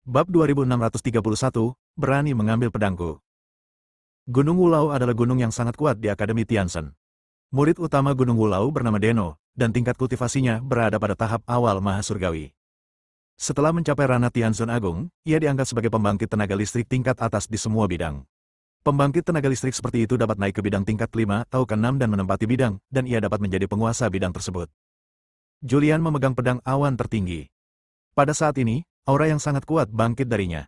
Bab 2631, berani mengambil pedangku. Gunung Wulau adalah gunung yang sangat kuat di Akademi Tianzhen. Murid utama Gunung Wulau bernama Deno, dan tingkat kultivasinya berada pada tahap awal Mahasurgawi. Setelah mencapai ranah Tianzhen Agung, ia diangkat sebagai pembangkit tenaga listrik tingkat atas di semua bidang. Pembangkit tenaga listrik seperti itu dapat naik ke bidang tingkat 5 atau ke-6 dan menempati bidang, dan ia dapat menjadi penguasa bidang tersebut. Julian memegang pedang awan tertinggi. Pada saat ini, aura yang sangat kuat bangkit darinya.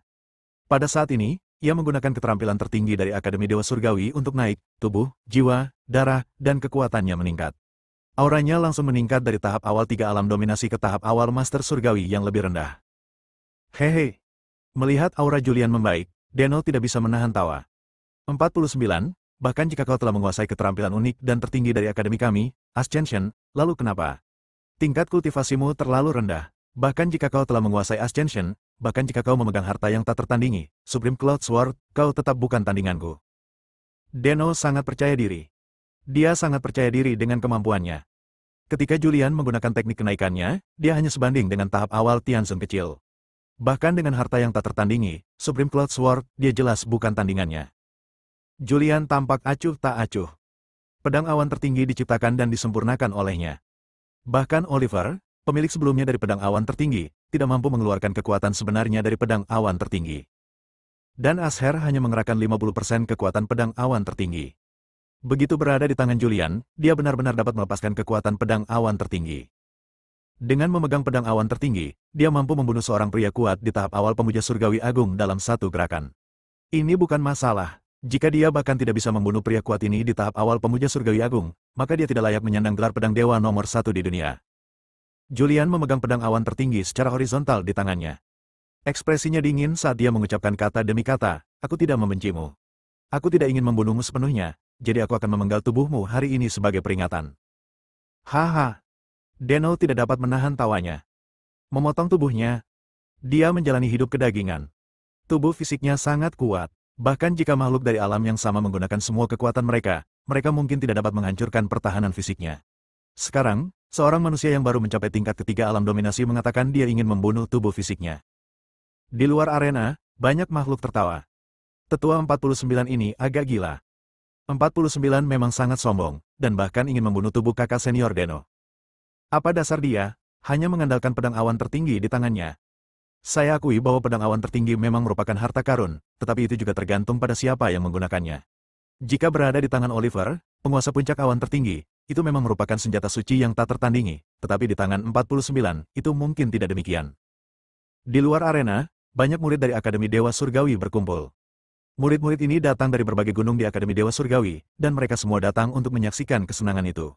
Pada saat ini, ia menggunakan keterampilan tertinggi dari Akademi Dewa Surgawi untuk naik, tubuh, jiwa, darah, dan kekuatannya meningkat. Auranya langsung meningkat dari tahap awal 3 alam dominasi ke tahap awal Master Surgawi yang lebih rendah. Hehe. Melihat aura Julian membaik, Deno tidak bisa menahan tawa. 49, bahkan jika kau telah menguasai keterampilan unik dan tertinggi dari Akademi kami, Ascension, lalu kenapa? Tingkat kultivasimu terlalu rendah. Bahkan jika kau telah menguasai Ascension, bahkan jika kau memegang harta yang tak tertandingi, Supreme Cloud Sword, kau tetap bukan tandinganku. Deno sangat percaya diri. Dia sangat percaya diri dengan kemampuannya. Ketika Julian menggunakan teknik kenaikannya, dia hanya sebanding dengan tahap awal Tianzhen kecil. Bahkan dengan harta yang tak tertandingi, Supreme Cloud Sword, dia jelas bukan tandingannya. Julian tampak acuh tak acuh. Pedang awan tertinggi diciptakan dan disempurnakan olehnya. Bahkan Oliver, pemilik sebelumnya dari pedang awan tertinggi, tidak mampu mengeluarkan kekuatan sebenarnya dari pedang awan tertinggi. Dan Asher hanya mengerahkan 50% kekuatan pedang awan tertinggi. Begitu berada di tangan Julian, dia benar-benar dapat melepaskan kekuatan pedang awan tertinggi. Dengan memegang pedang awan tertinggi, dia mampu membunuh seorang pria kuat di tahap awal pemuja surgawi agung dalam satu gerakan. Ini bukan masalah. Jika dia bahkan tidak bisa membunuh pria kuat ini di tahap awal pemuja surgawi agung, maka dia tidak layak menyandang gelar pedang dewa nomor 1 di dunia. Julian memegang pedang awan tertinggi secara horizontal di tangannya. Ekspresinya dingin saat dia mengucapkan kata demi kata, aku tidak membencimu. Aku tidak ingin membunuhmu sepenuhnya, jadi aku akan memenggal tubuhmu hari ini sebagai peringatan. Haha. Deno tidak dapat menahan tawanya. Memotong tubuhnya. Dia menjalani hidup kedagingan. Tubuh fisiknya sangat kuat. Bahkan jika makhluk dari alam yang sama menggunakan semua kekuatan mereka, mereka mungkin tidak dapat menghancurkan pertahanan fisiknya. Sekarang, seorang manusia yang baru mencapai tingkat ketiga alam dominasi mengatakan dia ingin membunuh tubuh fisiknya. Di luar arena, banyak makhluk tertawa. Tetua 49 ini agak gila. 49 memang sangat sombong, dan bahkan ingin membunuh tubuh kakak senior Deno. Apa dasar dia, hanya mengandalkan pedang awan tertinggi di tangannya? Saya akui bahwa pedang awan tertinggi memang merupakan harta karun, tetapi itu juga tergantung pada siapa yang menggunakannya. Jika berada di tangan Oliver, penguasa puncak awan tertinggi, itu memang merupakan senjata suci yang tak tertandingi, tetapi di tangan 49, itu mungkin tidak demikian. Di luar arena, banyak murid dari Akademi Dewa Surgawi berkumpul. Murid-murid ini datang dari berbagai gunung di Akademi Dewa Surgawi, dan mereka semua datang untuk menyaksikan kesenangan itu.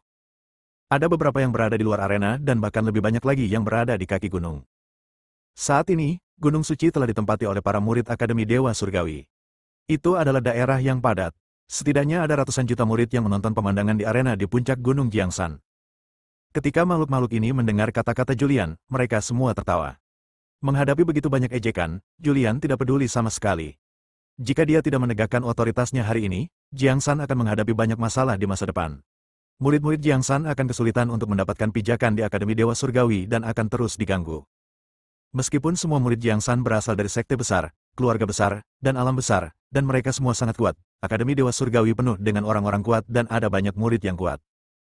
Ada beberapa yang berada di luar arena dan bahkan lebih banyak lagi yang berada di kaki gunung. Saat ini, Gunung Suci telah ditempati oleh para murid Akademi Dewa Surgawi. Itu adalah daerah yang padat. Setidaknya ada ratusan juta murid yang menonton pemandangan di arena di puncak Gunung Jiangshan. Ketika makhluk-makhluk ini mendengar kata-kata Julian, mereka semua tertawa. Menghadapi begitu banyak ejekan, Julian tidak peduli sama sekali. Jika dia tidak menegakkan otoritasnya hari ini, Jiangshan akan menghadapi banyak masalah di masa depan. Murid-murid Jiangshan akan kesulitan untuk mendapatkan pijakan di Akademi Dewa Surgawi dan akan terus diganggu. Meskipun semua murid Jiangshan berasal dari sekte besar, keluarga besar, dan alam besar, dan mereka semua sangat kuat, Akademi Dewa Surgawi penuh dengan orang-orang kuat dan ada banyak murid yang kuat.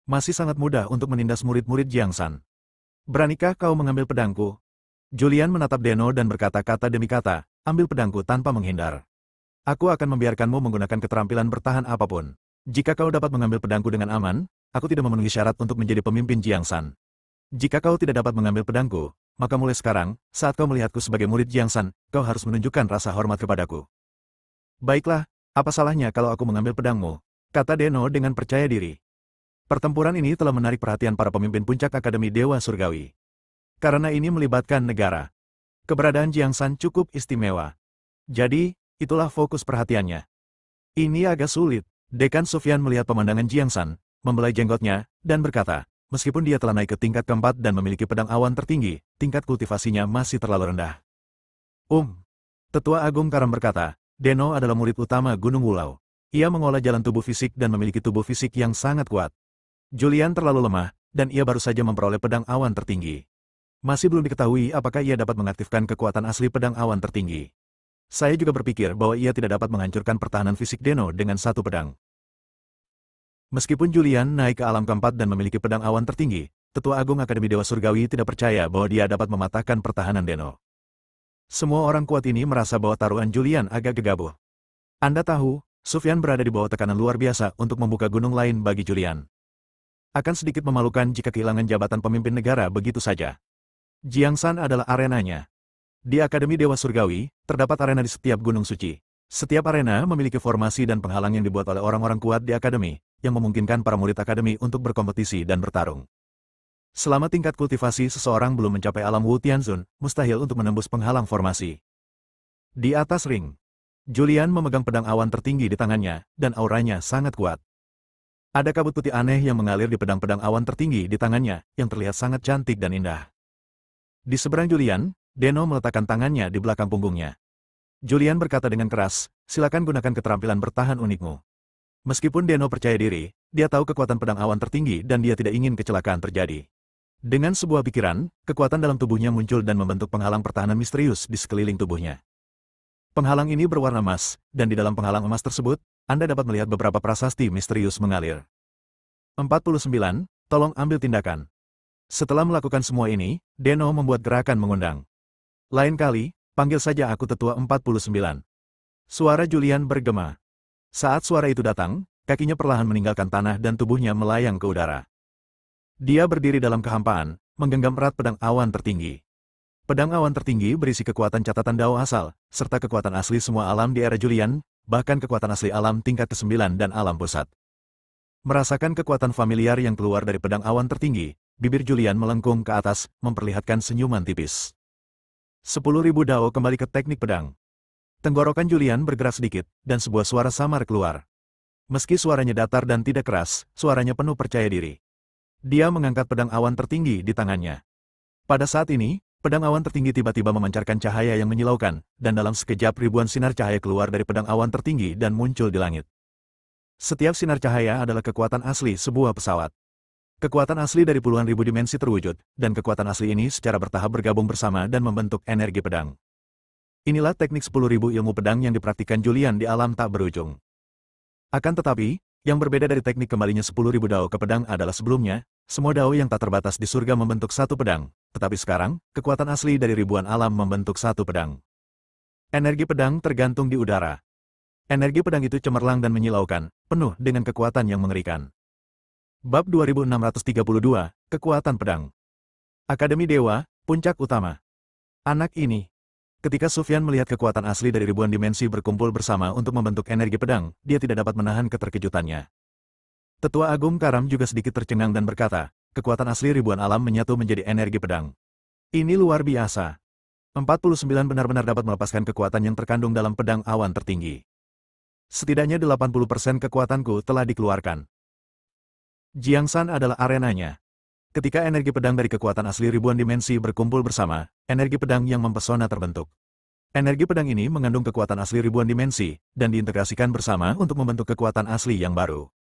Masih sangat mudah untuk menindas murid-murid Jiangshan. Beranikah kau mengambil pedangku? Julian menatap Deno dan berkata-kata demi kata, ambil pedangku tanpa menghindar. Aku akan membiarkanmu menggunakan keterampilan bertahan apapun. Jika kau dapat mengambil pedangku dengan aman, aku tidak memenuhi syarat untuk menjadi pemimpin Jiangshan. Jika kau tidak dapat mengambil pedangku, maka mulai sekarang, saat kau melihatku sebagai murid Jiangshan, kau harus menunjukkan rasa hormat kepadaku. Baiklah, apa salahnya kalau aku mengambil pedangmu? Kata Deno dengan percaya diri. Pertempuran ini telah menarik perhatian para pemimpin puncak Akademi Dewa Surgawi. Karena ini melibatkan negara. Keberadaan Jiangshan cukup istimewa. Jadi, itulah fokus perhatiannya. Ini agak sulit. Dekan Sufyan melihat pemandangan Jiangshan, membelai jenggotnya, dan berkata, meskipun dia telah naik ke tingkat keempat dan memiliki pedang awan tertinggi, tingkat kultivasinya masih terlalu rendah. Tetua Agung Karam berkata, Deno adalah murid utama Gunung Wulau. Ia mengolah jalan tubuh fisik dan memiliki tubuh fisik yang sangat kuat. Julian terlalu lemah, dan ia baru saja memperoleh pedang awan tertinggi. Masih belum diketahui apakah ia dapat mengaktifkan kekuatan asli pedang awan tertinggi. Saya juga berpikir bahwa ia tidak dapat menghancurkan pertahanan fisik Deno dengan satu pedang. Meskipun Julian naik ke alam keempat dan memiliki pedang awan tertinggi, Tetua Agung Akademi Dewa Surgawi tidak percaya bahwa dia dapat mematahkan pertahanan Deno. Semua orang kuat ini merasa bahwa taruhan Julian agak gegabah. Anda tahu, Sufyan berada di bawah tekanan luar biasa untuk membuka gunung lain bagi Julian. Akan sedikit memalukan jika kehilangan jabatan pemimpin negara begitu saja. Jiangsan adalah arenanya. Di Akademi Dewa Surgawi, terdapat arena di setiap gunung suci. Setiap arena memiliki formasi dan penghalang yang dibuat oleh orang-orang kuat di Akademi, yang memungkinkan para murid Akademi untuk berkompetisi dan bertarung. Selama tingkat kultivasi seseorang belum mencapai alam Wu Tianzun, mustahil untuk menembus penghalang formasi. Di atas ring, Julian memegang pedang awan tertinggi di tangannya, dan auranya sangat kuat. Ada kabut putih aneh yang mengalir di pedang-pedang awan tertinggi di tangannya, yang terlihat sangat cantik dan indah. Di seberang Julian, Deno meletakkan tangannya di belakang punggungnya. Julian berkata dengan keras, silakan gunakan keterampilan bertahan unikmu. Meskipun Deno percaya diri, dia tahu kekuatan pedang awan tertinggi dan dia tidak ingin kecelakaan terjadi. Dengan sebuah pikiran, kekuatan dalam tubuhnya muncul dan membentuk penghalang pertahanan misterius di sekeliling tubuhnya. Penghalang ini berwarna emas, dan di dalam penghalang emas tersebut, Anda dapat melihat beberapa prasasti misterius mengalir. 49. Tolong ambil tindakan. Setelah melakukan semua ini, Deno membuat gerakan mengundang. Lain kali, panggil saja aku Tetua 49. Suara Julian bergema. Saat suara itu datang, kakinya perlahan meninggalkan tanah dan tubuhnya melayang ke udara. Dia berdiri dalam kehampaan, menggenggam erat pedang awan tertinggi. Pedang awan tertinggi berisi kekuatan catatan Dao asal, serta kekuatan asli semua alam di era Julian, bahkan kekuatan asli alam tingkat ke-9 dan alam pusat. Merasakan kekuatan familiar yang keluar dari pedang awan tertinggi, bibir Julian melengkung ke atas, memperlihatkan senyuman tipis. 10.000 Dao kembali ke teknik pedang. Tenggorokan Julian bergerak sedikit, dan sebuah suara samar keluar. Meski suaranya datar dan tidak keras, suaranya penuh percaya diri. Dia mengangkat pedang awan tertinggi di tangannya. Pada saat ini, pedang awan tertinggi tiba-tiba memancarkan cahaya yang menyilaukan, dan dalam sekejap ribuan sinar cahaya keluar dari pedang awan tertinggi dan muncul di langit. Setiap sinar cahaya adalah kekuatan asli sebuah pesawat. Kekuatan asli dari puluhan ribu dimensi terwujud, dan kekuatan asli ini secara bertahap bergabung bersama dan membentuk energi pedang. Inilah teknik 10.000 ilmu pedang yang dipraktikkan Julian di alam tak berujung. Akan tetapi, yang berbeda dari teknik kembalinya 10.000 Dao ke pedang adalah sebelumnya, semua Dao yang tak terbatas di surga membentuk satu pedang, tetapi sekarang, kekuatan asli dari ribuan alam membentuk satu pedang. Energi pedang tergantung di udara. Energi pedang itu cemerlang dan menyilaukan, penuh dengan kekuatan yang mengerikan. Bab 2632, Kekuatan Pedang. Akademi Dewa, Puncak Utama. Anak ini. Ketika Sufyan melihat kekuatan asli dari ribuan dimensi berkumpul bersama untuk membentuk energi pedang, dia tidak dapat menahan keterkejutannya. Tetua Agung Karam juga sedikit tercengang dan berkata, kekuatan asli ribuan alam menyatu menjadi energi pedang. Ini luar biasa. 49 benar-benar dapat melepaskan kekuatan yang terkandung dalam pedang awan tertinggi. Setidaknya 80% kekuatanku telah dikeluarkan. Jiangsan adalah arenanya. Ketika energi pedang dari kekuatan asli ribuan dimensi berkumpul bersama, energi pedang yang mempesona terbentuk. Energi pedang ini mengandung kekuatan asli ribuan dimensi, dan diintegrasikan bersama untuk membentuk kekuatan asli yang baru.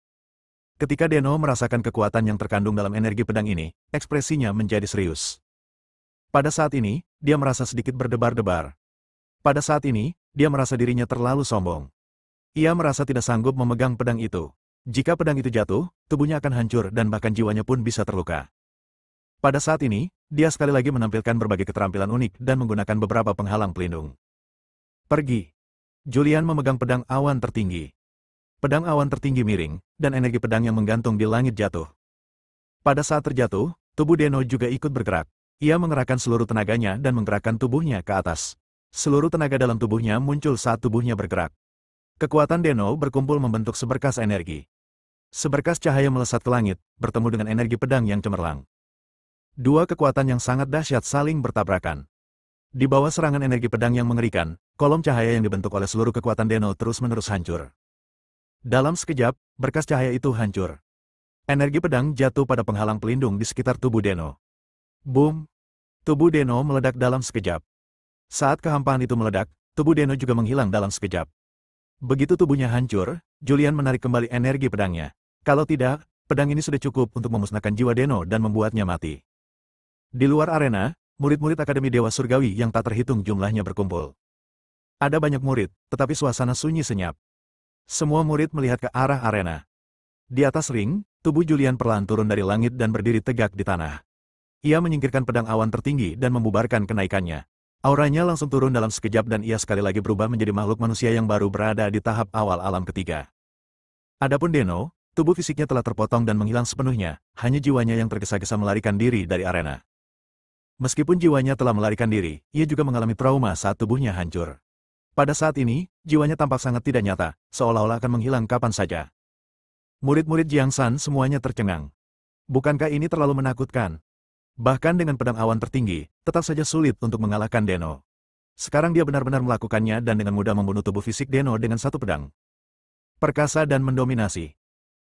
Ketika Deno merasakan kekuatan yang terkandung dalam energi pedang ini, ekspresinya menjadi serius. Pada saat ini, dia merasa sedikit berdebar-debar. Pada saat ini, dia merasa dirinya terlalu sombong. Ia merasa tidak sanggup memegang pedang itu. Jika pedang itu jatuh, tubuhnya akan hancur dan bahkan jiwanya pun bisa terluka. Pada saat ini, dia sekali lagi menampilkan berbagai keterampilan unik dan menggunakan beberapa penghalang pelindung. Pergi. Julian memegang pedang awan tertinggi. Pedang awan tertinggi miring, dan energi pedang yang menggantung di langit jatuh. Pada saat terjatuh, tubuh Deno juga ikut bergerak. Ia mengerahkan seluruh tenaganya dan menggerakkan tubuhnya ke atas. Seluruh tenaga dalam tubuhnya muncul saat tubuhnya bergerak. Kekuatan Deno berkumpul membentuk seberkas energi. Seberkas cahaya melesat ke langit, bertemu dengan energi pedang yang cemerlang. Dua kekuatan yang sangat dahsyat saling bertabrakan. Di bawah serangan energi pedang yang mengerikan, kolom cahaya yang dibentuk oleh seluruh kekuatan Deno terus-menerus hancur. Dalam sekejap, berkas cahaya itu hancur. Energi pedang jatuh pada penghalang pelindung di sekitar tubuh Deno. Boom! Tubuh Deno meledak dalam sekejap. Saat kehampaan itu meledak, tubuh Deno juga menghilang dalam sekejap. Begitu tubuhnya hancur, Julian menarik kembali energi pedangnya. Kalau tidak, pedang ini sudah cukup untuk memusnahkan jiwa Deno dan membuatnya mati. Di luar arena, murid-murid Akademi Dewa Surgawi yang tak terhitung jumlahnya berkumpul. Ada banyak murid, tetapi suasana sunyi senyap. Semua murid melihat ke arah arena. Di atas ring, tubuh Julian perlahan turun dari langit dan berdiri tegak di tanah. Ia menyingkirkan pedang awan tertinggi dan membubarkan kenaikannya. Auranya langsung turun dalam sekejap dan ia sekali lagi berubah menjadi makhluk manusia yang baru berada di tahap awal alam ketiga. Adapun Deno, tubuh fisiknya telah terpotong dan menghilang sepenuhnya, hanya jiwanya yang tergesa-gesa melarikan diri dari arena. Meskipun jiwanya telah melarikan diri, ia juga mengalami trauma saat tubuhnya hancur. Pada saat ini, jiwanya tampak sangat tidak nyata, seolah-olah akan menghilang kapan saja. Murid-murid Jiang San semuanya tercengang. Bukankah ini terlalu menakutkan? Bahkan dengan pedang awan tertinggi, tetap saja sulit untuk mengalahkan Deno. Sekarang dia benar-benar melakukannya dan dengan mudah membunuh tubuh fisik Deno dengan satu pedang. Perkasa dan mendominasi.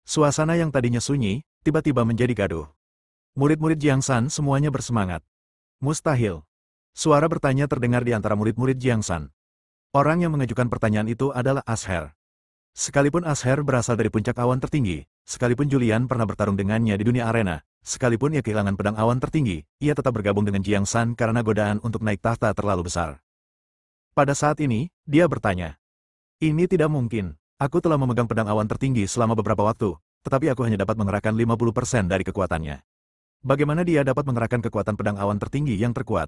Suasana yang tadinya sunyi, tiba-tiba menjadi gaduh. Murid-murid Jiang San semuanya bersemangat. Mustahil. Suara bertanya terdengar di antara murid-murid Jiang San. Orang yang mengajukan pertanyaan itu adalah Asher. Sekalipun Asher berasal dari puncak awan tertinggi, sekalipun Julian pernah bertarung dengannya di dunia arena, sekalipun ia kehilangan pedang awan tertinggi, ia tetap bergabung dengan Jiang San karena godaan untuk naik tahta terlalu besar. Pada saat ini, dia bertanya. Ini tidak mungkin. Aku telah memegang pedang awan tertinggi selama beberapa waktu, tetapi aku hanya dapat mengerahkan 50% dari kekuatannya. Bagaimana dia dapat mengerahkan kekuatan pedang awan tertinggi yang terkuat?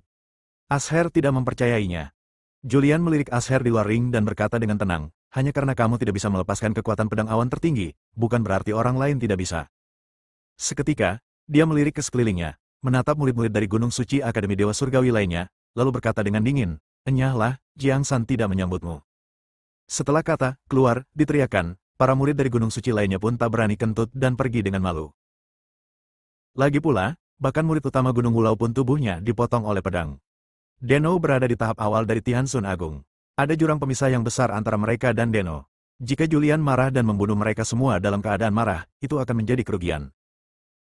Asher tidak mempercayainya. Julian melirik Asher di luar ring dan berkata dengan tenang, hanya karena kamu tidak bisa melepaskan kekuatan pedang awan tertinggi, bukan berarti orang lain tidak bisa. Seketika, dia melirik ke sekelilingnya, menatap murid-murid dari Gunung Suci Akademi Dewa Surgawi lainnya, lalu berkata dengan dingin, "Enyahlah, Jiang San tidak menyambutmu." Setelah kata, keluar, diteriakkan, para murid dari Gunung Suci lainnya pun tak berani kentut dan pergi dengan malu. Lagi pula, bahkan murid utama Gunung Wulau pun tubuhnya dipotong oleh pedang. Deno berada di tahap awal dari Tiansun Agung. Ada jurang pemisah yang besar antara mereka dan Deno. Jika Julian marah dan membunuh mereka semua dalam keadaan marah, itu akan menjadi kerugian.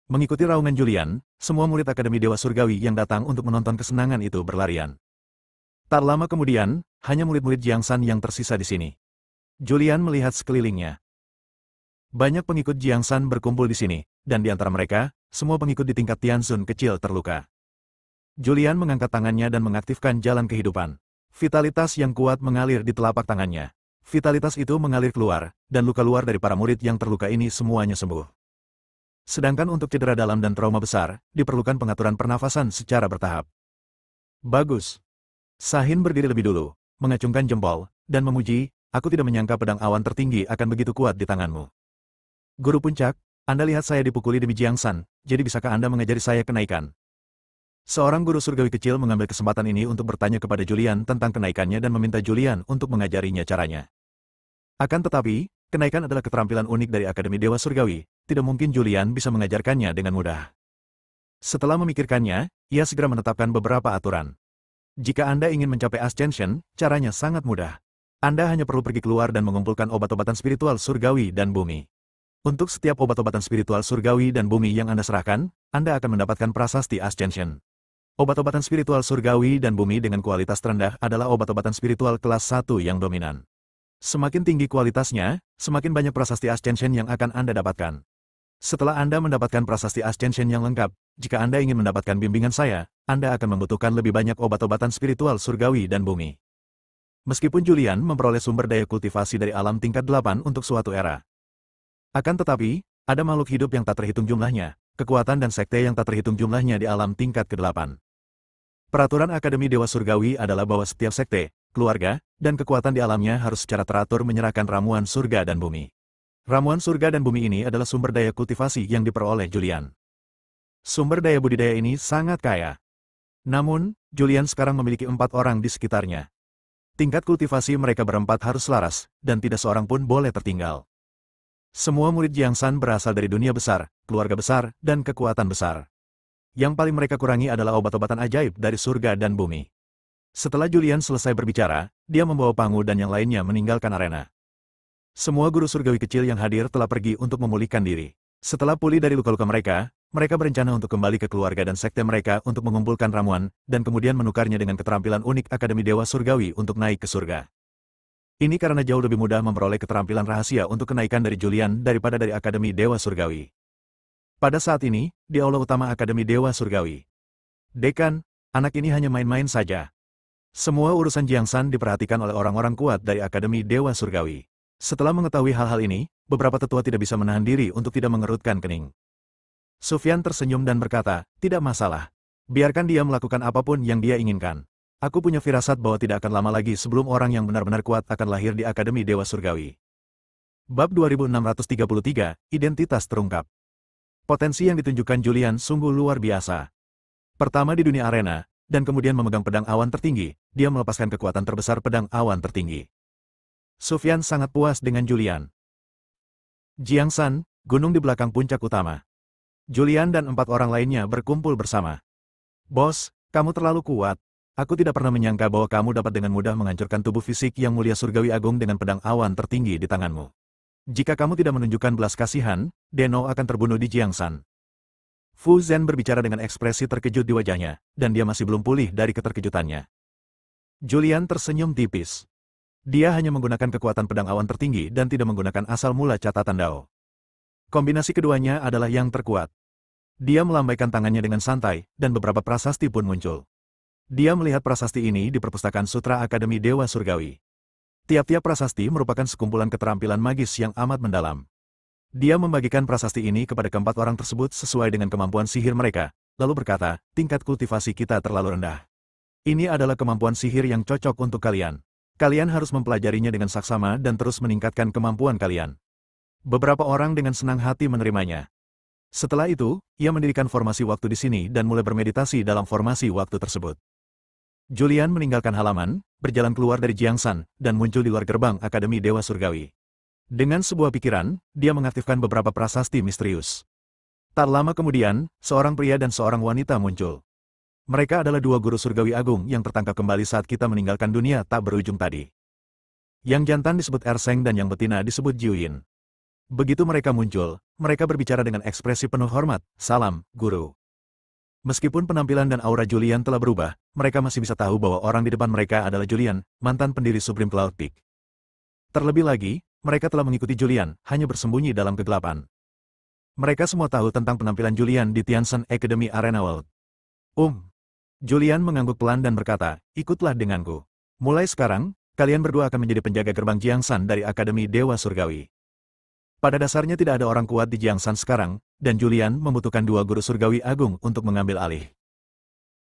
Mengikuti raungan Julian, semua murid Akademi Dewa Surgawi yang datang untuk menonton kesenangan itu berlarian. Tak lama kemudian, hanya murid-murid Jiang San yang tersisa di sini. Julian melihat sekelilingnya. Banyak pengikut Jiang San berkumpul di sini, dan di antara mereka, semua pengikut di tingkat Tiansun kecil terluka. Julian mengangkat tangannya dan mengaktifkan jalan kehidupan. Vitalitas yang kuat mengalir di telapak tangannya. Vitalitas itu mengalir keluar, dan luka luar dari para murid yang terluka ini semuanya sembuh. Sedangkan untuk cedera dalam dan trauma besar, diperlukan pengaturan pernafasan secara bertahap. Bagus. Sahin berdiri lebih dulu, mengacungkan jempol, dan memuji, aku tidak menyangka pedang awan tertinggi akan begitu kuat di tanganmu. Guru puncak, Anda lihat saya dipukuli demi Jiang San, jadi bisakah Anda mengajari saya kenaikan? Seorang guru surgawi kecil mengambil kesempatan ini untuk bertanya kepada Julian tentang kenaikannya dan meminta Julian untuk mengajarinya caranya. Akan tetapi, kenaikan adalah keterampilan unik dari Akademi Dewa Surgawi, tidak mungkin Julian bisa mengajarkannya dengan mudah. Setelah memikirkannya, ia segera menetapkan beberapa aturan. Jika Anda ingin mencapai Ascension, caranya sangat mudah. Anda hanya perlu pergi keluar dan mengumpulkan obat-obatan spiritual surgawi dan bumi. Untuk setiap obat-obatan spiritual surgawi dan bumi yang Anda serahkan, Anda akan mendapatkan prasasti Ascension. Obat-obatan spiritual surgawi dan bumi dengan kualitas terendah adalah obat-obatan spiritual kelas 1 yang dominan. Semakin tinggi kualitasnya, semakin banyak prasasti Ascension yang akan Anda dapatkan. Setelah Anda mendapatkan prasasti Ascension yang lengkap, jika Anda ingin mendapatkan bimbingan saya, Anda akan membutuhkan lebih banyak obat-obatan spiritual surgawi dan bumi. Meskipun Julian memperoleh sumber daya kultivasi dari alam tingkat 8 untuk suatu era. Akan tetapi, ada makhluk hidup yang tak terhitung jumlahnya, kekuatan dan sekte yang tak terhitung jumlahnya di alam tingkat ke-8. Peraturan Akademi Dewa Surgawi adalah bahwa setiap sekte, keluarga, dan kekuatan di alamnya harus secara teratur menyerahkan ramuan surga dan bumi. Ramuan surga dan bumi ini adalah sumber daya kultivasi yang diperoleh Julian. Sumber daya budidaya ini sangat kaya. Namun, Julian sekarang memiliki 4 orang di sekitarnya. Tingkat kultivasi mereka berempat harus selaras, dan tidak seorang pun boleh tertinggal. Semua murid Jiang San berasal dari dunia besar, keluarga besar, dan kekuatan besar. Yang paling mereka kurangi adalah obat-obatan ajaib dari surga dan bumi. Setelah Julian selesai berbicara, dia membawa Pangu dan yang lainnya meninggalkan arena. Semua guru surgawi kecil yang hadir telah pergi untuk memulihkan diri. Setelah pulih dari luka-luka mereka, mereka berencana untuk kembali ke keluarga dan sekte mereka untuk mengumpulkan ramuan, dan kemudian menukarnya dengan keterampilan unik Akademi Dewa Surgawi untuk naik ke surga. Ini karena jauh lebih mudah memperoleh keterampilan rahasia untuk kenaikan dari Julian daripada dari Akademi Dewa Surgawi. Pada saat ini, di aula utama Akademi Dewa Surgawi, Dekan, Anak ini hanya main-main saja. Semua urusan Jiangsan diperhatikan oleh orang-orang kuat dari Akademi Dewa Surgawi. Setelah mengetahui hal-hal ini, beberapa tetua tidak bisa menahan diri untuk tidak mengerutkan kening. Sufyan tersenyum dan berkata, tidak masalah. Biarkan dia melakukan apapun yang dia inginkan. Aku punya firasat bahwa tidak akan lama lagi sebelum orang yang benar-benar kuat akan lahir di Akademi Dewa Surgawi. Bab 2633, Identitas Terungkap. Potensi yang ditunjukkan Julian sungguh luar biasa. Pertama di dunia arena, dan kemudian memegang pedang awan tertinggi, dia melepaskan kekuatan terbesar pedang awan tertinggi. Sufyan sangat puas dengan Julian. Jiangsan, gunung di belakang puncak utama. Julian dan 4 orang lainnya berkumpul bersama. Bos, kamu terlalu kuat. Aku tidak pernah menyangka bahwa kamu dapat dengan mudah menghancurkan tubuh fisik yang mulia surgawi agung dengan pedang awan tertinggi di tanganmu. Jika kamu tidak menunjukkan belas kasihan, Deno akan terbunuh di Jiangsan. Fu Zhen berbicara dengan ekspresi terkejut di wajahnya, dan dia masih belum pulih dari keterkejutannya. Julian tersenyum tipis. Dia hanya menggunakan kekuatan pedang awan tertinggi dan tidak menggunakan asal mula catatan Dao. Kombinasi keduanya adalah yang terkuat. Dia melambaikan tangannya dengan santai, dan beberapa prasasti pun muncul. Dia melihat prasasti ini di perpustakaan Sutra Akademi Dewa Surgawi. Tiap-tiap prasasti merupakan sekumpulan keterampilan magis yang amat mendalam. Dia membagikan prasasti ini kepada keempat orang tersebut sesuai dengan kemampuan sihir mereka, lalu berkata, tingkat kultivasi kita terlalu rendah. Ini adalah kemampuan sihir yang cocok untuk kalian. Kalian harus mempelajarinya dengan saksama dan terus meningkatkan kemampuan kalian. Beberapa orang dengan senang hati menerimanya. Setelah itu, ia mendirikan formasi waktu di sini dan mulai bermeditasi dalam formasi waktu tersebut. Julian meninggalkan halaman, berjalan keluar dari Jiangsan, dan muncul di luar gerbang Akademi Dewa Surgawi. Dengan sebuah pikiran, dia mengaktifkan beberapa prasasti misterius. Tak lama kemudian, seorang pria dan seorang wanita muncul. Mereka adalah 2 guru surgawi agung yang tertangkap kembali saat kita meninggalkan dunia tak berujung tadi. Yang jantan disebut Erseng dan yang betina disebut Jiuyin. Begitu mereka muncul, mereka berbicara dengan ekspresi penuh hormat, salam, guru. Meskipun penampilan dan aura Julian telah berubah, mereka masih bisa tahu bahwa orang di depan mereka adalah Julian, mantan pendiri Supreme Cloud Peak. Terlebih lagi, mereka telah mengikuti Julian, hanya bersembunyi dalam kegelapan. Mereka semua tahu tentang penampilan Julian di Tiansan Academy Arena World. Julian mengangguk pelan dan berkata, ikutlah denganku. Mulai sekarang, kalian berdua akan menjadi penjaga gerbang Jiangsan dari Akademi Dewa Surgawi. Pada dasarnya tidak ada orang kuat di Jiangsan sekarang, dan Julian membutuhkan 2 guru surgawi agung untuk mengambil alih.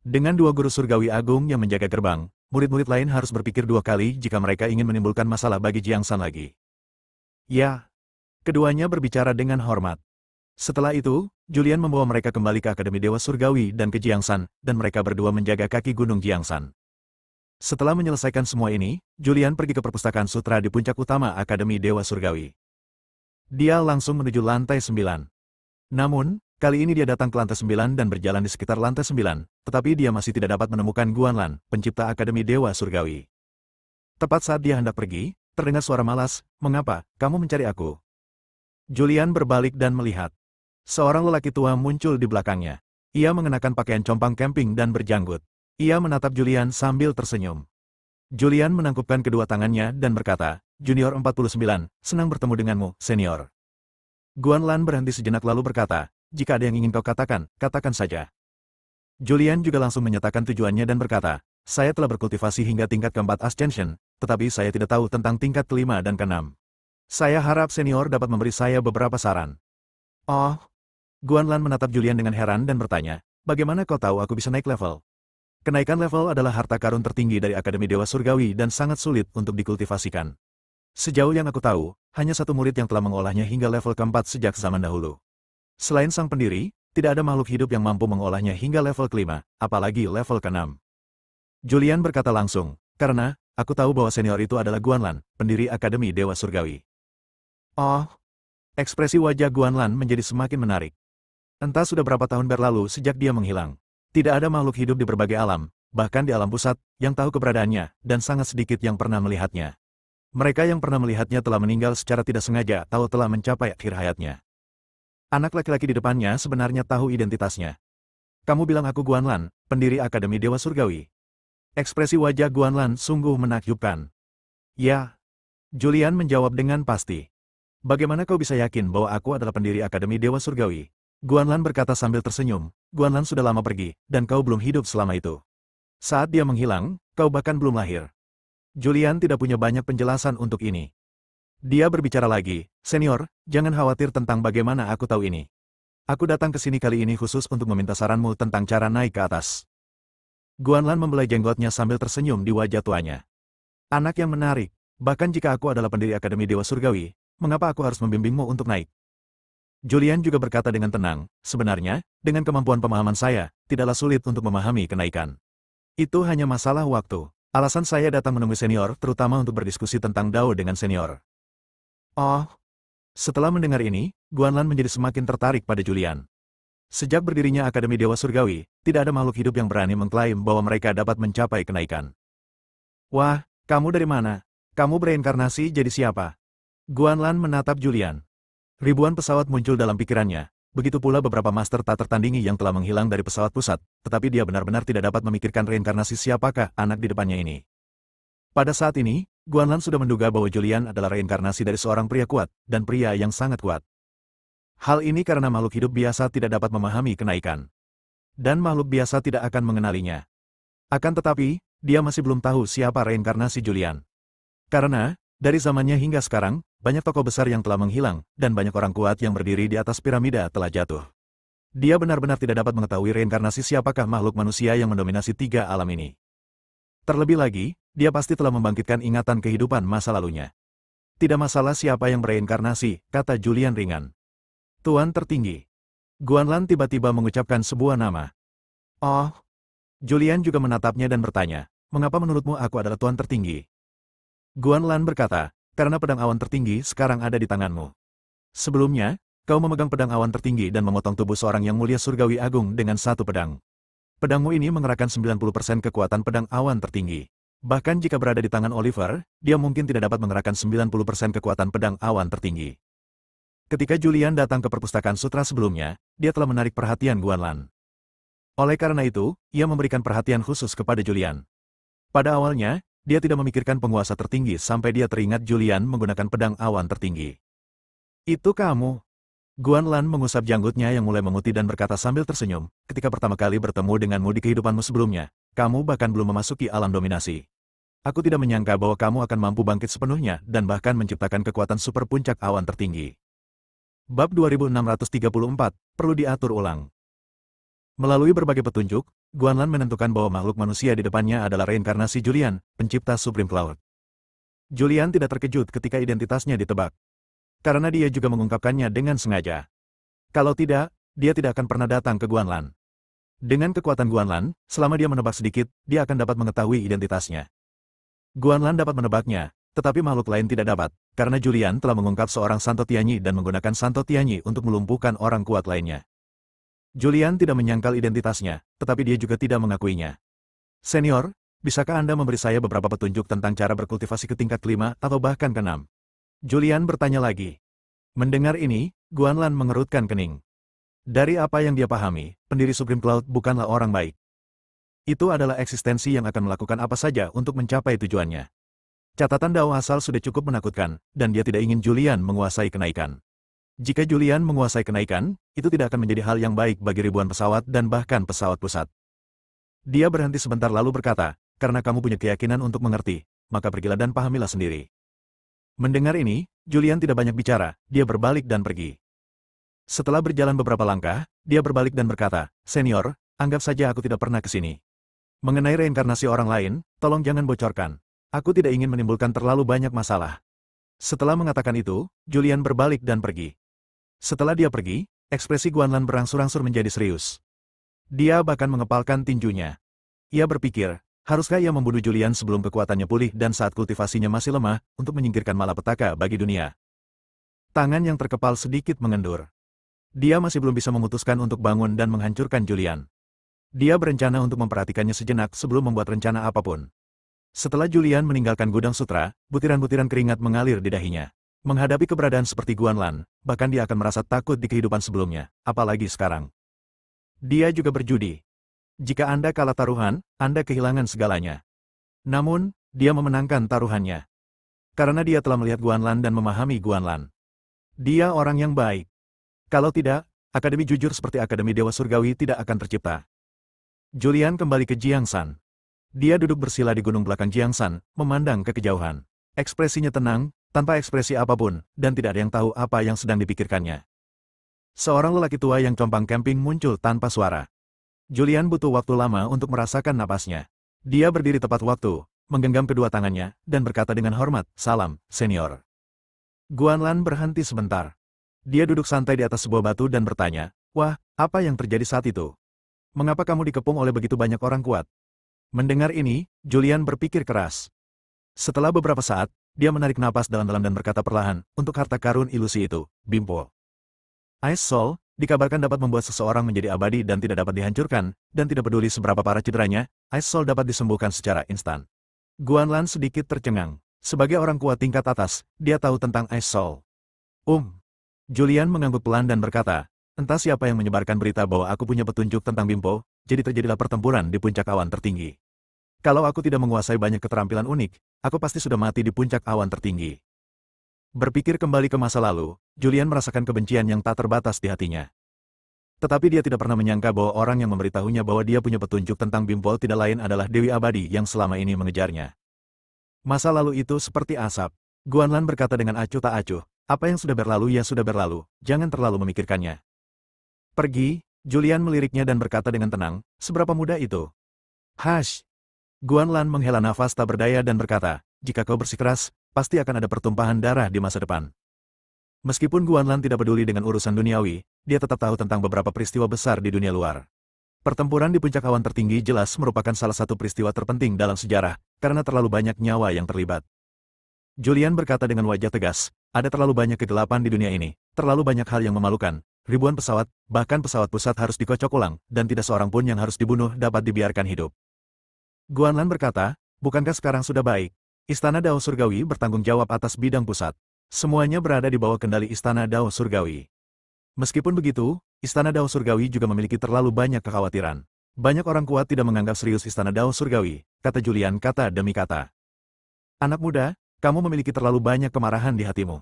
Dengan 2 guru surgawi agung yang menjaga gerbang, murid-murid lain harus berpikir 2 kali jika mereka ingin menimbulkan masalah bagi Jiangsan lagi. Ya, keduanya berbicara dengan hormat. Setelah itu, Julian membawa mereka kembali ke Akademi Dewa Surgawi dan ke Jiangsan, dan mereka berdua menjaga kaki Gunung Jiangsan. Setelah menyelesaikan semua ini, Julian pergi ke perpustakaan sutra di puncak utama Akademi Dewa Surgawi. Dia langsung menuju lantai 9. Namun, kali ini dia datang ke lantai 9 dan berjalan di sekitar lantai 9, tetapi dia masih tidak dapat menemukan Guanlan, pencipta Akademi Dewa Surgawi. Tepat saat dia hendak pergi, terdengar suara malas, mengapa, kamu mencari aku? Julian berbalik dan melihat. Seorang lelaki tua muncul di belakangnya. Ia mengenakan pakaian compang camping dan berjanggut. Ia menatap Julian sambil tersenyum. Julian menangkupkan kedua tangannya dan berkata, Junior 49, senang bertemu denganmu, senior. Guanlan berhenti sejenak lalu berkata, jika ada yang ingin kau katakan, katakan saja. Julian juga langsung menyatakan tujuannya dan berkata, saya telah berkultivasi hingga tingkat ke-4 Ascension, tetapi saya tidak tahu tentang tingkat ke-5 dan ke-6. Saya harap senior dapat memberi saya beberapa saran. Oh. Guanlan menatap Julian dengan heran dan bertanya, bagaimana kau tahu aku bisa naik level? Kenaikan level adalah harta karun tertinggi dari Akademi Dewa Surgawi dan sangat sulit untuk dikultivasikan. Sejauh yang aku tahu, hanya satu murid yang telah mengolahnya hingga level ke-4 sejak zaman dahulu. Selain sang pendiri, tidak ada makhluk hidup yang mampu mengolahnya hingga level ke-5, apalagi level ke-6. Julian berkata langsung, karena, aku tahu bahwa senior itu adalah Guanlan, pendiri Akademi Dewa Surgawi. Oh. Ekspresi wajah Guanlan menjadi semakin menarik. Entah sudah berapa tahun berlalu sejak dia menghilang. Tidak ada makhluk hidup di berbagai alam, bahkan di alam pusat, yang tahu keberadaannya, dan sangat sedikit yang pernah melihatnya. Mereka yang pernah melihatnya telah meninggal secara tidak sengaja atau telah mencapai akhir hayatnya. Anak laki-laki di depannya sebenarnya tahu identitasnya. Kamu bilang aku Guanlan, pendiri Akademi Dewa Surgawi. Ekspresi wajah Guanlan sungguh menakjubkan. Ya. Julian menjawab dengan pasti. Bagaimana kau bisa yakin bahwa aku adalah pendiri Akademi Dewa Surgawi? Guanlan berkata sambil tersenyum, Guanlan sudah lama pergi, dan kau belum hidup selama itu. Saat dia menghilang, kau bahkan belum lahir. Julian tidak punya banyak penjelasan untuk ini. Dia berbicara lagi, senior, jangan khawatir tentang bagaimana aku tahu ini. Aku datang ke sini kali ini khusus untuk meminta saranmu tentang cara naik ke atas. Guanlan membelai jenggotnya sambil tersenyum di wajah tuanya. Anak yang menarik, bahkan jika aku adalah pendiri Akademi Dewa Surgawi, mengapa aku harus membimbingmu untuk naik? Julian juga berkata dengan tenang, sebenarnya, dengan kemampuan pemahaman saya, tidaklah sulit untuk memahami kenaikan. Itu hanya masalah waktu. Alasan saya datang menemui senior terutama untuk berdiskusi tentang Dao dengan senior. Oh. Setelah mendengar ini, Guanlan menjadi semakin tertarik pada Julian. Sejak berdirinya Akademi Dewa Surgawi, tidak ada makhluk hidup yang berani mengklaim bahwa mereka dapat mencapai kenaikan. Wah, kamu dari mana? Kamu bereinkarnasi jadi siapa? Guanlan menatap Julian. Ribuan pesawat muncul dalam pikirannya, begitu pula beberapa master tak tertandingi yang telah menghilang dari pesawat pusat, tetapi dia benar-benar tidak dapat memikirkan reinkarnasi siapakah anak di depannya ini. Pada saat ini, Guanlan sudah menduga bahwa Julian adalah reinkarnasi dari seorang pria kuat, dan pria yang sangat kuat. Hal ini karena makhluk hidup biasa tidak dapat memahami kenaikan. Dan makhluk biasa tidak akan mengenalinya. Akan tetapi, dia masih belum tahu siapa reinkarnasi Julian. Karena, dari zamannya hingga sekarang, banyak tokoh besar yang telah menghilang, dan banyak orang kuat yang berdiri di atas piramida telah jatuh. Dia benar-benar tidak dapat mengetahui reinkarnasi siapakah makhluk manusia yang mendominasi tiga alam ini. Terlebih lagi, dia pasti telah membangkitkan ingatan kehidupan masa lalunya. Tidak masalah siapa yang bereinkarnasi, kata Julian ringan. Tuan tertinggi. Guanlan tiba-tiba mengucapkan sebuah nama. Oh. Julian juga menatapnya dan bertanya, mengapa menurutmu aku adalah tuan tertinggi? Guanlan berkata, karena pedang awan tertinggi sekarang ada di tanganmu. Sebelumnya, kau memegang pedang awan tertinggi dan memotong tubuh seorang yang mulia surgawi agung dengan satu pedang. Pedangmu ini mengerahkan 90% kekuatan pedang awan tertinggi. Bahkan jika berada di tangan Oliver, dia mungkin tidak dapat mengerahkan 90% kekuatan pedang awan tertinggi. Ketika Julian datang ke perpustakaan sutra sebelumnya, dia telah menarik perhatian Guanlan. Oleh karena itu, ia memberikan perhatian khusus kepada Julian. Pada awalnya, dia tidak memikirkan penguasa tertinggi sampai dia teringat Julian menggunakan pedang awan tertinggi. Itu kamu. Guanlan mengusap janggutnya yang mulai memutih dan berkata sambil tersenyum, ketika pertama kali bertemu denganmu di kehidupanmu sebelumnya, kamu bahkan belum memasuki alam dominasi. Aku tidak menyangka bahwa kamu akan mampu bangkit sepenuhnya dan bahkan menciptakan kekuatan super puncak awan tertinggi. Bab 2634, perlu diatur ulang. Melalui berbagai petunjuk, Guanlan menentukan bahwa makhluk manusia di depannya adalah reinkarnasi Julian, pencipta Supreme Cloud. Julian tidak terkejut ketika identitasnya ditebak. Karena dia juga mengungkapkannya dengan sengaja. Kalau tidak, dia tidak akan pernah datang ke Guanlan. Dengan kekuatan Guanlan, selama dia menebak sedikit, dia akan dapat mengetahui identitasnya. Guanlan dapat menebaknya, tetapi makhluk lain tidak dapat, karena Julian telah mengungkap seorang Santo Tianyi dan menggunakan Santo Tianyi untuk melumpuhkan orang kuat lainnya. Julian tidak menyangkal identitasnya, tetapi dia juga tidak mengakuinya. Senior, bisakah Anda memberi saya beberapa petunjuk tentang cara berkultivasi ke tingkat kelima atau bahkan keenam? Julian bertanya lagi. Mendengar ini, Guanlan mengerutkan kening. Dari apa yang dia pahami, pendiri Supreme Cloud bukanlah orang baik. Itu adalah eksistensi yang akan melakukan apa saja untuk mencapai tujuannya. Catatan Dao asal sudah cukup menakutkan, dan dia tidak ingin Julian menguasai kenaikan. Jika Julian menguasai kenaikan, itu tidak akan menjadi hal yang baik bagi ribuan pesawat dan bahkan pesawat pusat. Dia berhenti sebentar lalu berkata, karena kamu punya keyakinan untuk mengerti, maka pergilah dan pahamilah sendiri. Mendengar ini, Julian tidak banyak bicara, dia berbalik dan pergi. Setelah berjalan beberapa langkah, dia berbalik dan berkata, Senior, anggap saja aku tidak pernah ke sini. Mengenai reinkarnasi orang lain, tolong jangan bocorkan. Aku tidak ingin menimbulkan terlalu banyak masalah. Setelah mengatakan itu, Julian berbalik dan pergi. Setelah dia pergi, ekspresi Guanlan berangsur-angsur menjadi serius. Dia bahkan mengepalkan tinjunya. Ia berpikir, haruskah ia membunuh Julian sebelum kekuatannya pulih dan saat kultivasinya masih lemah, untuk menyingkirkan malapetaka bagi dunia? Tangan yang terkepal sedikit mengendur. Dia masih belum bisa memutuskan untuk bangun dan menghancurkan Julian. Dia berencana untuk memperhatikannya sejenak sebelum membuat rencana apapun. Setelah Julian meninggalkan gudang sutra, butiran-butiran keringat mengalir di dahinya. Menghadapi keberadaan seperti Guanlan, bahkan dia akan merasa takut di kehidupan sebelumnya, apalagi sekarang. Dia juga berjudi. Jika Anda kalah taruhan, Anda kehilangan segalanya. Namun, dia memenangkan taruhannya. Karena dia telah melihat Guanlan dan memahami Guanlan. Dia orang yang baik. Kalau tidak, Akademi jujur seperti Akademi Dewa Surgawi tidak akan tercipta. Julian kembali ke Jiangsan. Dia duduk bersila di gunung belakang Jiangsan, memandang ke kejauhan. Ekspresinya tenang, tanpa ekspresi apapun, dan tidak ada yang tahu apa yang sedang dipikirkannya. Seorang lelaki tua yang compang camping muncul tanpa suara. Julian butuh waktu lama untuk merasakan napasnya. Dia berdiri tepat waktu, menggenggam kedua tangannya, dan berkata dengan hormat, "Salam, senior." Guanlan berhenti sebentar. Dia duduk santai di atas sebuah batu dan bertanya, "Wah, apa yang terjadi saat itu? Mengapa kamu dikepung oleh begitu banyak orang kuat?" Mendengar ini, Julian berpikir keras. Setelah beberapa saat, dia menarik napas dalam-dalam dan berkata perlahan, "Untuk harta karun ilusi itu, Bimpo. Ice Soul, dikabarkan dapat membuat seseorang menjadi abadi dan tidak dapat dihancurkan, dan tidak peduli seberapa parah cederanya, Ice Soul dapat disembuhkan secara instan." Guanlan sedikit tercengang. Sebagai orang kuat tingkat atas, dia tahu tentang Ice Soul. Julian mengangguk pelan dan berkata, "Entah siapa yang menyebarkan berita bahwa aku punya petunjuk tentang Bimpo, jadi terjadilah pertempuran di puncak awan tertinggi. Kalau aku tidak menguasai banyak keterampilan unik, aku pasti sudah mati di puncak awan tertinggi." Berpikir kembali ke masa lalu, Julian merasakan kebencian yang tak terbatas di hatinya. Tetapi dia tidak pernah menyangka bahwa orang yang memberitahunya bahwa dia punya petunjuk tentang Bimpo tidak lain adalah Dewi Abadi yang selama ini mengejarnya. Masa lalu itu seperti asap. Guanlan berkata dengan acuh tak acuh, "Apa yang sudah berlalu ya sudah berlalu, jangan terlalu memikirkannya." "Pergi," Julian meliriknya dan berkata dengan tenang, "Seberapa mudah itu?" "Hush." Guanlan menghela nafas tak berdaya dan berkata, "Jika kau bersikeras, pasti akan ada pertumpahan darah di masa depan." Meskipun Guanlan tidak peduli dengan urusan duniawi, dia tetap tahu tentang beberapa peristiwa besar di dunia luar. Pertempuran di puncak awan tertinggi jelas merupakan salah satu peristiwa terpenting dalam sejarah, karena terlalu banyak nyawa yang terlibat. Julian berkata dengan wajah tegas, "Ada terlalu banyak kegelapan di dunia ini, terlalu banyak hal yang memalukan, ribuan pesawat, bahkan pesawat pusat harus dikocok ulang, dan tidak seorang pun yang harus dibunuh dapat dibiarkan hidup." Guanlan berkata, "Bukankah sekarang sudah baik? Istana Dao Surgawi bertanggung jawab atas bidang pusat. Semuanya berada di bawah kendali Istana Dao Surgawi. Meskipun begitu, Istana Dao Surgawi juga memiliki terlalu banyak kekhawatiran. Banyak orang kuat tidak menganggap serius Istana Dao Surgawi," kata Julian kata demi kata. "Anak muda, kamu memiliki terlalu banyak kemarahan di hatimu."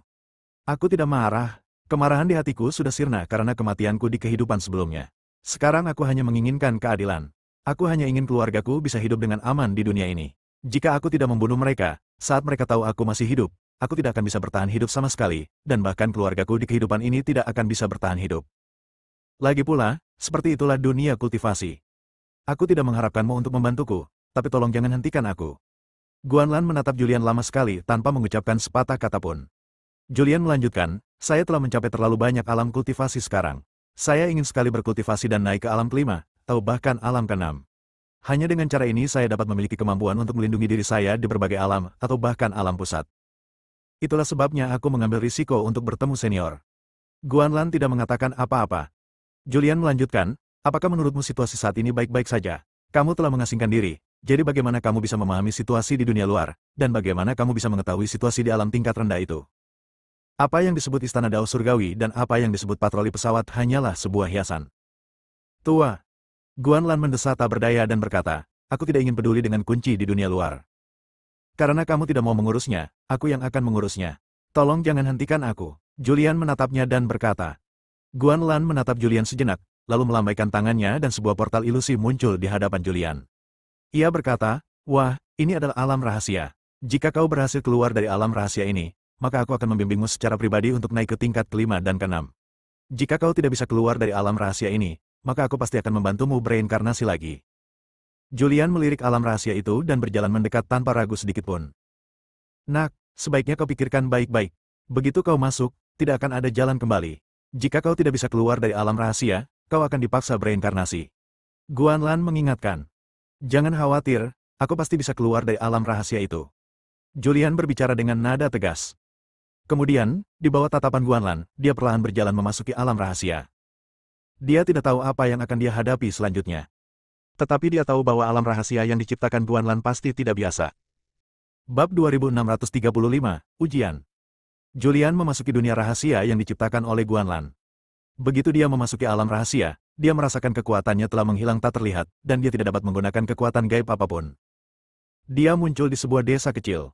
"Aku tidak marah. Kemarahan di hatiku sudah sirna karena kematianku di kehidupan sebelumnya. Sekarang aku hanya menginginkan keadilan. Aku hanya ingin keluargaku bisa hidup dengan aman di dunia ini. Jika aku tidak membunuh mereka, saat mereka tahu aku masih hidup, aku tidak akan bisa bertahan hidup sama sekali, dan bahkan keluargaku di kehidupan ini tidak akan bisa bertahan hidup. Lagi pula, seperti itulah dunia kultivasi. Aku tidak mengharapkanmu untuk membantuku, tapi tolong jangan hentikan aku." Guanlan menatap Julian lama sekali tanpa mengucapkan sepatah kata pun. Julian melanjutkan, "Saya telah mencapai terlalu banyak alam kultivasi sekarang. Saya ingin sekali berkultivasi dan naik ke alam kelima, atau bahkan alam keenam. Hanya dengan cara ini saya dapat memiliki kemampuan untuk melindungi diri saya di berbagai alam, atau bahkan alam pusat. Itulah sebabnya aku mengambil risiko untuk bertemu senior." Guanlan tidak mengatakan apa-apa. Julian melanjutkan, "Apakah menurutmu situasi saat ini baik-baik saja? Kamu telah mengasingkan diri, jadi bagaimana kamu bisa memahami situasi di dunia luar, dan bagaimana kamu bisa mengetahui situasi di alam tingkat rendah itu? Apa yang disebut Istana Dao Surgawi dan apa yang disebut patroli pesawat hanyalah sebuah hiasan." "Tua." Guanlan mendesah tak berdaya dan berkata, "Aku tidak ingin peduli dengan kunci di dunia luar. Karena kamu tidak mau mengurusnya, aku yang akan mengurusnya. Tolong jangan hentikan aku." Julian menatapnya dan berkata. Guanlan menatap Julian sejenak, lalu melambaikan tangannya dan sebuah portal ilusi muncul di hadapan Julian. Ia berkata, "Wah, ini adalah alam rahasia. Jika kau berhasil keluar dari alam rahasia ini, maka aku akan membimbingmu secara pribadi untuk naik ke tingkat kelima dan keenam. Jika kau tidak bisa keluar dari alam rahasia ini, maka aku pasti akan membantumu bereinkarnasi lagi." Julian melirik alam rahasia itu dan berjalan mendekat tanpa ragu sedikitpun. "Nak, sebaiknya kau pikirkan baik-baik. Begitu kau masuk, tidak akan ada jalan kembali. Jika kau tidak bisa keluar dari alam rahasia, kau akan dipaksa bereinkarnasi." Guanlan mengingatkan. "Jangan khawatir, aku pasti bisa keluar dari alam rahasia itu." Julian berbicara dengan nada tegas. Kemudian, di bawah tatapan Guanlan, dia perlahan berjalan memasuki alam rahasia. Dia tidak tahu apa yang akan dia hadapi selanjutnya. Tetapi dia tahu bahwa alam rahasia yang diciptakan Guanlan pasti tidak biasa. Bab 2635, Ujian. Julian memasuki dunia rahasia yang diciptakan oleh Guanlan. Begitu dia memasuki alam rahasia, dia merasakan kekuatannya telah menghilang tak terlihat, dan dia tidak dapat menggunakan kekuatan gaib apapun. Dia muncul di sebuah desa kecil.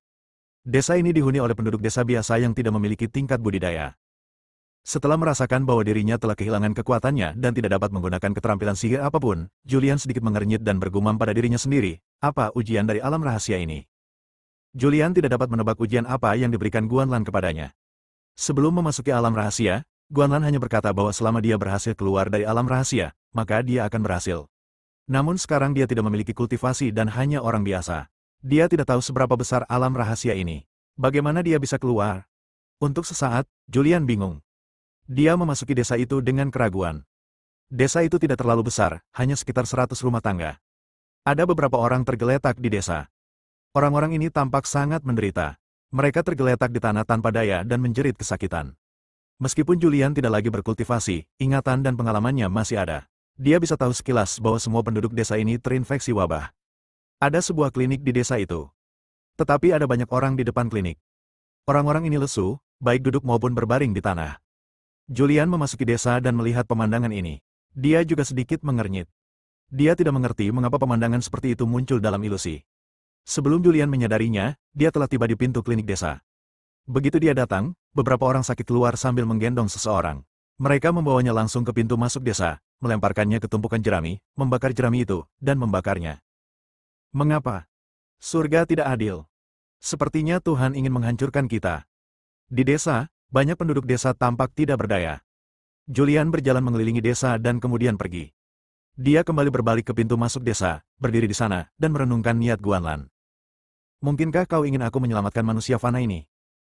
Desa ini dihuni oleh penduduk desa biasa yang tidak memiliki tingkat budidaya. Setelah merasakan bahwa dirinya telah kehilangan kekuatannya dan tidak dapat menggunakan keterampilan sihir apapun, Julian sedikit mengernyit dan bergumam pada dirinya sendiri, apa ujian dari alam rahasia ini? Julian tidak dapat menebak ujian apa yang diberikan Guanlan kepadanya. Sebelum memasuki alam rahasia, Guanlan hanya berkata bahwa selama dia berhasil keluar dari alam rahasia, maka dia akan berhasil. Namun sekarang dia tidak memiliki kultivasi dan hanya orang biasa. Dia tidak tahu seberapa besar alam rahasia ini. Bagaimana dia bisa keluar? Untuk sesaat, Julian bingung. Dia memasuki desa itu dengan keraguan. Desa itu tidak terlalu besar, hanya sekitar 100 rumah tangga. Ada beberapa orang tergeletak di desa. Orang-orang ini tampak sangat menderita. Mereka tergeletak di tanah tanpa daya dan menjerit kesakitan. Meskipun Julian tidak lagi berkultivasi, ingatan dan pengalamannya masih ada. Dia bisa tahu sekilas bahwa semua penduduk desa ini terinfeksi wabah. Ada sebuah klinik di desa itu. Tetapi ada banyak orang di depan klinik. Orang-orang ini lesu, baik duduk maupun berbaring di tanah. Julian memasuki desa dan melihat pemandangan ini. Dia juga sedikit mengernyit. Dia tidak mengerti mengapa pemandangan seperti itu muncul dalam ilusi. Sebelum Julian menyadarinya, dia telah tiba di pintu klinik desa. Begitu dia datang, beberapa orang sakit keluar sambil menggendong seseorang. Mereka membawanya langsung ke pintu masuk desa, melemparkannya ke tumpukan jerami, membakar jerami itu, dan membakarnya. Mengapa? Surga tidak adil. Sepertinya Tuhan ingin menghancurkan kita. Di desa, banyak penduduk desa tampak tidak berdaya. Julian berjalan mengelilingi desa dan kemudian pergi. Dia kembali berbalik ke pintu masuk desa, berdiri di sana, dan merenungkan niat Guanlan. Mungkinkah kau ingin aku menyelamatkan manusia fana ini?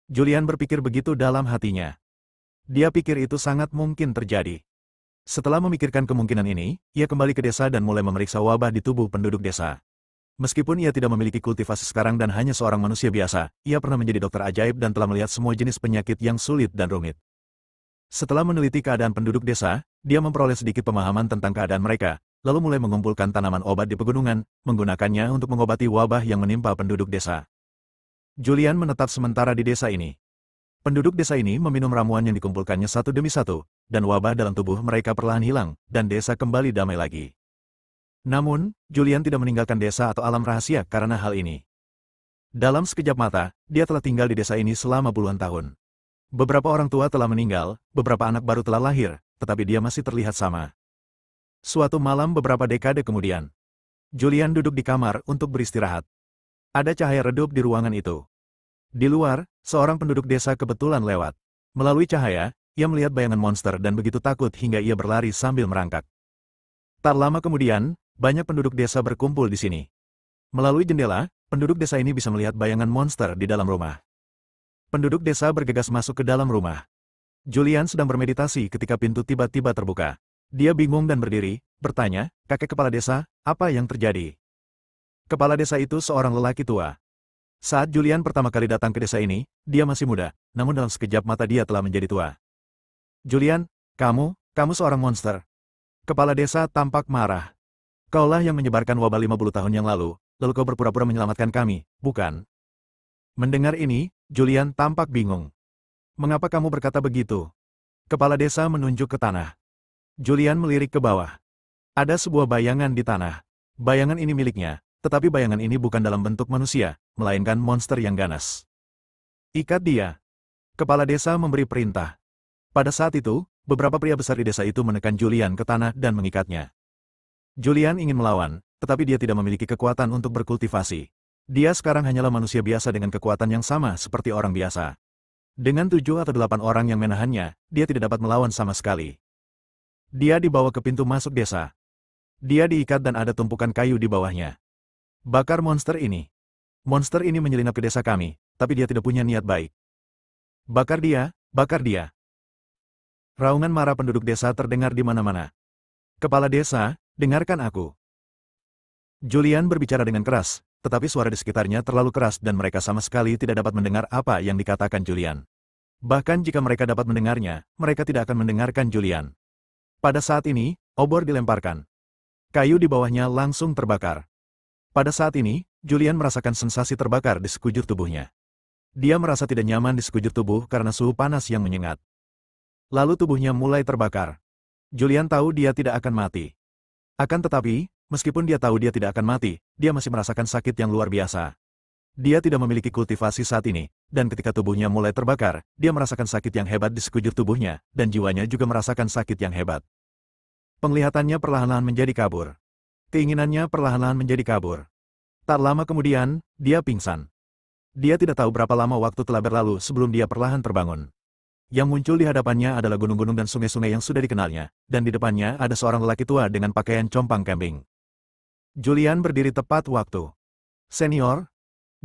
Julian berpikir begitu dalam hatinya. Dia pikir itu sangat mungkin terjadi. Setelah memikirkan kemungkinan ini, ia kembali ke desa dan mulai memeriksa wabah di tubuh penduduk desa. Meskipun ia tidak memiliki kultivasi sekarang dan hanya seorang manusia biasa, ia pernah menjadi dokter ajaib dan telah melihat semua jenis penyakit yang sulit dan rumit. Setelah meneliti keadaan penduduk desa, dia memperoleh sedikit pemahaman tentang keadaan mereka, lalu mulai mengumpulkan tanaman obat di pegunungan, menggunakannya untuk mengobati wabah yang menimpa penduduk desa. Julian menetap sementara di desa ini. Penduduk desa ini meminum ramuan yang dikumpulkannya satu demi satu, dan wabah dalam tubuh mereka perlahan hilang, dan desa kembali damai lagi. Namun, Julian tidak meninggalkan desa atau alam rahasia karena hal ini. Dalam sekejap mata, dia telah tinggal di desa ini selama puluhan tahun. Beberapa orang tua telah meninggal, beberapa anak baru telah lahir, tetapi dia masih terlihat sama. Suatu malam beberapa dekade kemudian, Julian duduk di kamar untuk beristirahat. Ada cahaya redup di ruangan itu. Di luar, seorang penduduk desa kebetulan lewat. Melalui cahaya, ia melihat bayangan monster dan begitu takut hingga ia berlari sambil merangkak. Tak lama kemudian, banyak penduduk desa berkumpul di sini. Melalui jendela, penduduk desa ini bisa melihat bayangan monster di dalam rumah. Penduduk desa bergegas masuk ke dalam rumah. Julian sedang bermeditasi ketika pintu tiba-tiba terbuka. Dia bingung dan berdiri, bertanya, "Kakek kepala desa, apa yang terjadi?" Kepala desa itu seorang lelaki tua. Saat Julian pertama kali datang ke desa ini, dia masih muda, namun dalam sekejap mata dia telah menjadi tua. "Julian, kamu seorang monster." Kepala desa tampak marah. "Kaulah yang menyebarkan wabah 50 tahun yang lalu kau berpura-pura menyelamatkan kami, bukan?" Mendengar ini, Julian tampak bingung. "Mengapa kamu berkata begitu?" Kepala desa menunjuk ke tanah. Julian melirik ke bawah. Ada sebuah bayangan di tanah. Bayangan ini miliknya, tetapi bayangan ini bukan dalam bentuk manusia, melainkan monster yang ganas. "Ikat dia." Kepala desa memberi perintah. Pada saat itu, beberapa pria besar di desa itu menekan Julian ke tanah dan mengikatnya. Julian ingin melawan, tetapi dia tidak memiliki kekuatan untuk berkultivasi. Dia sekarang hanyalah manusia biasa dengan kekuatan yang sama seperti orang biasa. Dengan 7 atau 8 orang yang menahannya, dia tidak dapat melawan sama sekali. Dia dibawa ke pintu masuk desa. Dia diikat dan ada tumpukan kayu di bawahnya. "Bakar monster ini. Monster ini menyelinap ke desa kami, tapi dia tidak punya niat baik. Bakar dia, bakar dia." Raungan marah penduduk desa terdengar di mana-mana. "Kepala desa, dengarkan aku." Julian berbicara dengan keras, tetapi suara di sekitarnya terlalu keras dan mereka sama sekali tidak dapat mendengar apa yang dikatakan Julian. Bahkan jika mereka dapat mendengarnya, mereka tidak akan mendengarkan Julian. Pada saat ini, obor dilemparkan. Kayu di bawahnya langsung terbakar. Pada saat ini, Julian merasakan sensasi terbakar di sekujur tubuhnya. Dia merasa tidak nyaman di sekujur tubuh karena suhu panas yang menyengat. Lalu tubuhnya mulai terbakar. Julian tahu dia tidak akan mati. Akan tetapi, meskipun dia tahu dia tidak akan mati, dia masih merasakan sakit yang luar biasa. Dia tidak memiliki kultivasi saat ini, dan ketika tubuhnya mulai terbakar, dia merasakan sakit yang hebat di sekujur tubuhnya, dan jiwanya juga merasakan sakit yang hebat. Penglihatannya perlahan-lahan menjadi kabur. Keinginannya perlahan-lahan menjadi kabur. Tak lama kemudian, dia pingsan. Dia tidak tahu berapa lama waktu telah berlalu sebelum dia perlahan terbangun. Yang muncul di hadapannya adalah gunung-gunung dan sungai-sungai yang sudah dikenalnya, dan di depannya ada seorang lelaki tua dengan pakaian compang camping. Julian berdiri tepat waktu. Senior,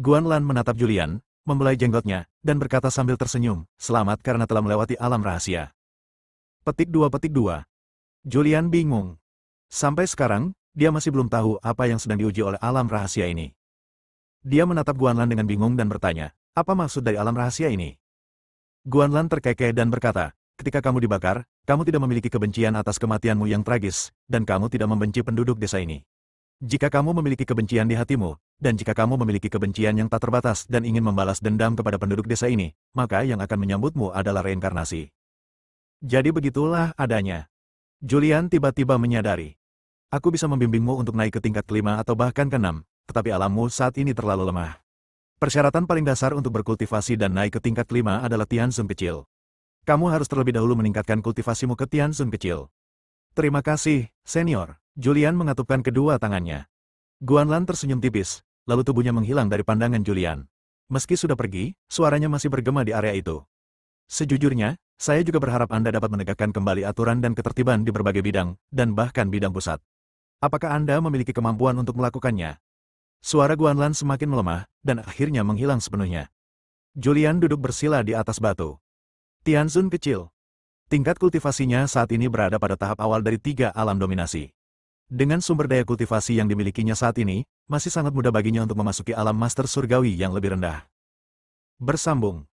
Guanlan menatap Julian, membelai jenggotnya, dan berkata sambil tersenyum, selamat karena telah melewati alam rahasia. Petik 2. Julian bingung. Sampai sekarang, dia masih belum tahu apa yang sedang diuji oleh alam rahasia ini. Dia menatap Guanlan dengan bingung dan bertanya, apa maksud dari alam rahasia ini? Guanlan terkekeh dan berkata, ketika kamu dibakar, kamu tidak memiliki kebencian atas kematianmu yang tragis, dan kamu tidak membenci penduduk desa ini. Jika kamu memiliki kebencian di hatimu, dan jika kamu memiliki kebencian yang tak terbatas dan ingin membalas dendam kepada penduduk desa ini, maka yang akan menyambutmu adalah reinkarnasi. Jadi begitulah adanya. Julian tiba-tiba menyadari. Aku bisa membimbingmu untuk naik ke tingkat kelima atau bahkan ke-6, tetapi alammu saat ini terlalu lemah. Persyaratan paling dasar untuk berkultivasi dan naik ke tingkat kelima adalah Tianzun kecil. Kamu harus terlebih dahulu meningkatkan kultivasimu ke Tianzun kecil. Terima kasih, senior. Julian mengatupkan kedua tangannya. Guanlan tersenyum tipis, lalu tubuhnya menghilang dari pandangan Julian. Meski sudah pergi, suaranya masih bergema di area itu. Sejujurnya, saya juga berharap Anda dapat menegakkan kembali aturan dan ketertiban di berbagai bidang, dan bahkan bidang pusat. Apakah Anda memiliki kemampuan untuk melakukannya? Suara Guanlan semakin melemah, dan akhirnya menghilang sepenuhnya. Julian duduk bersila di atas batu. Tianzun kecil. Tingkat kultivasinya saat ini berada pada tahap awal dari 3 alam dominasi. Dengan sumber daya kultivasi yang dimilikinya saat ini, masih sangat mudah baginya untuk memasuki alam master surgawi yang lebih rendah. Bersambung.